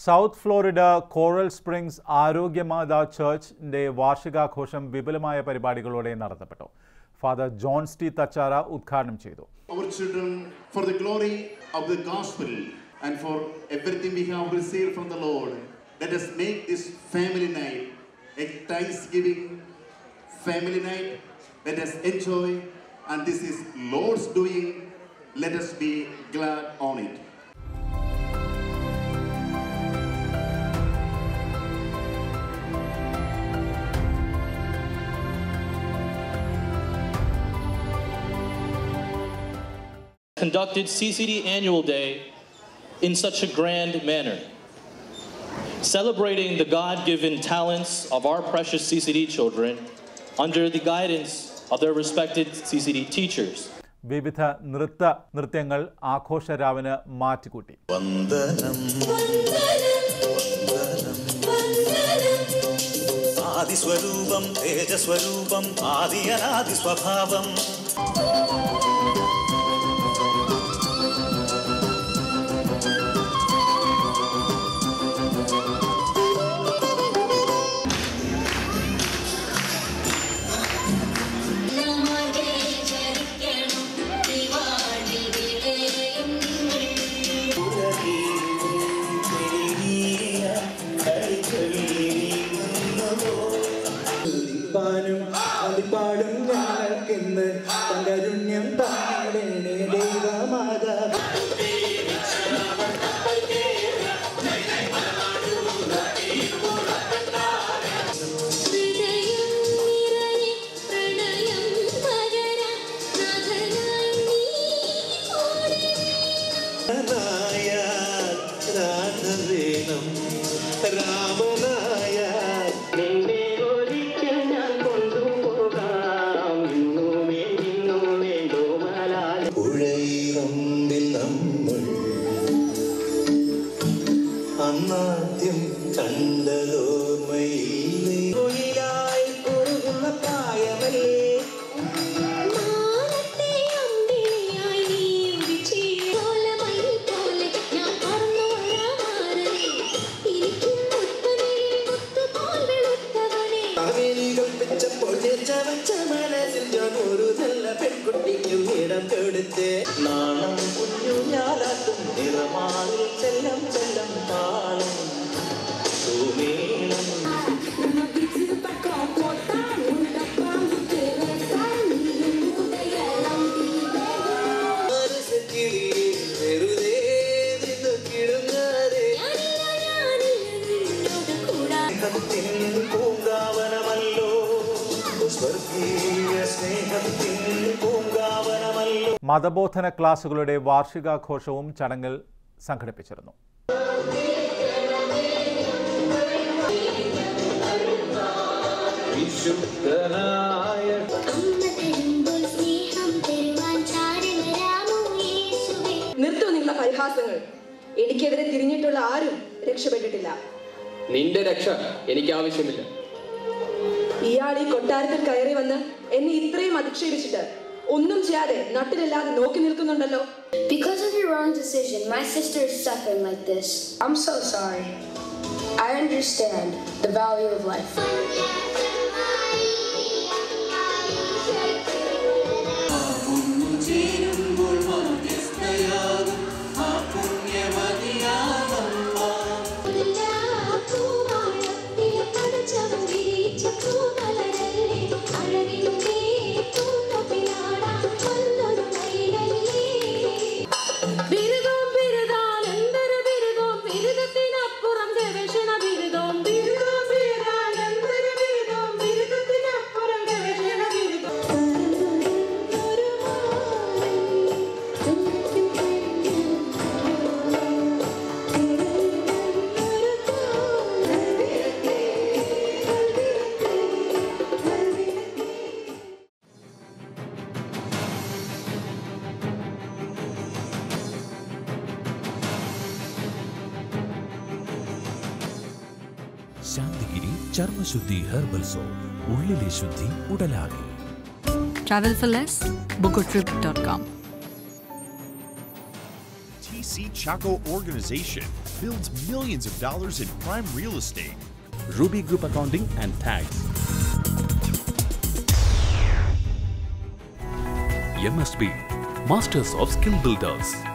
South Florida coral Springs Arogyamatha ചർച്ചിന്റെ വാർഷികാഘോഷം വിപുലമായ പരിപാടികളോടെ നടത്തപ്പെട്ടു. Father John T തച്ചാര ഉദ്ഘാടനം ചെയ്തു. Our children, for the glory of the gospel and for everything we have received from the Lord, let us make this family night a Thanksgiving family night. Let us enjoy, and this is Lord's doing. Let us be glad on it. Conducted CCD Annual Day in such a grand manner, celebrating the God-given talents of our precious CCD children under the guidance of their respected CCD teachers. വിവിധ നൃത്യങ്ങൾ ആഘോഷരാവിന് മാറ്റുകൂട്ടി. ആദിസ്വരൂപം തേജസ്വരൂപം ആദിയനാദി സ്വഭാവം പാടും ഞങ്ങൾക്കിന്ന് പകരുണ്യം താഴെ ദൈവമാതാ. അന്നാദ്യം കണ്ടതോർമ്മയില്ലേ ഒഴിലായി കുറുകുന്ന പ്രായമല്ലേ കാവേരികൾ വെച്ചപ്പോൾ ചേർച്ച മനസ്സിൽ ഞാൻ ഒരു നല്ല പെൺകുട്ടിക്കും ഇടം കൊടുത്ത് നാണം കുഞ്ഞു ഞാലാട്ടും നിറമാറിൽ ചെല്ലം ചെല്ലം താളം സുമേളം വെറുതെ നിന്ന് കിടുങ്ങാതെ സ്നേഹത്തിൻ പൂങ്കാവനമല്ലോ സ്വർഗീയ സ്നേഹത്തിൻ പൂങ്കാവനമല്ലോ. മതബോധന ക്ലാസുകളുടെ വാർഷികാഘോഷവും ചടങ്ങിൽ സംഘടിപ്പിച്ചിരുന്നു. നിർത്തൂ നിങ്ങളുടെ പരിഹാസങ്ങൾ. എനിക്കെതിരെ തിരിഞ്ഞിട്ടുള്ള ആരും രക്ഷപ്പെട്ടിട്ടില്ല. നിന്റെ രക്ഷ എനിക്ക് ആവശ്യമില്ല. ഇയാൾ ഈ കൊട്ടാരത്തിൽ കയറി വന്ന് എന്നെ ഇത്രയും അധിക്ഷേപിച്ചിട്ട് ഒന്നും ചെയ്യാതെ നട്ടിലില്ലാതെ നോക്കി നിൽക്കുന്നുണ്ടല്ലോ. Because of your wrong decision, my sister is suffering like this. I'm so sorry. I understand the value of life. Santhigiri ചർമ്മശുദ്ധി ഹെർബൽ സോപ്പ്. ഉള്ളിലെ ശുദ്ധി ഉടലാകെ. Travel for less? Book a trip.com. ABC Chaco organization builds millions of dollars in prime real estate. Ruby Group Accounting and Tax. MSB, Masters of Skill Builders.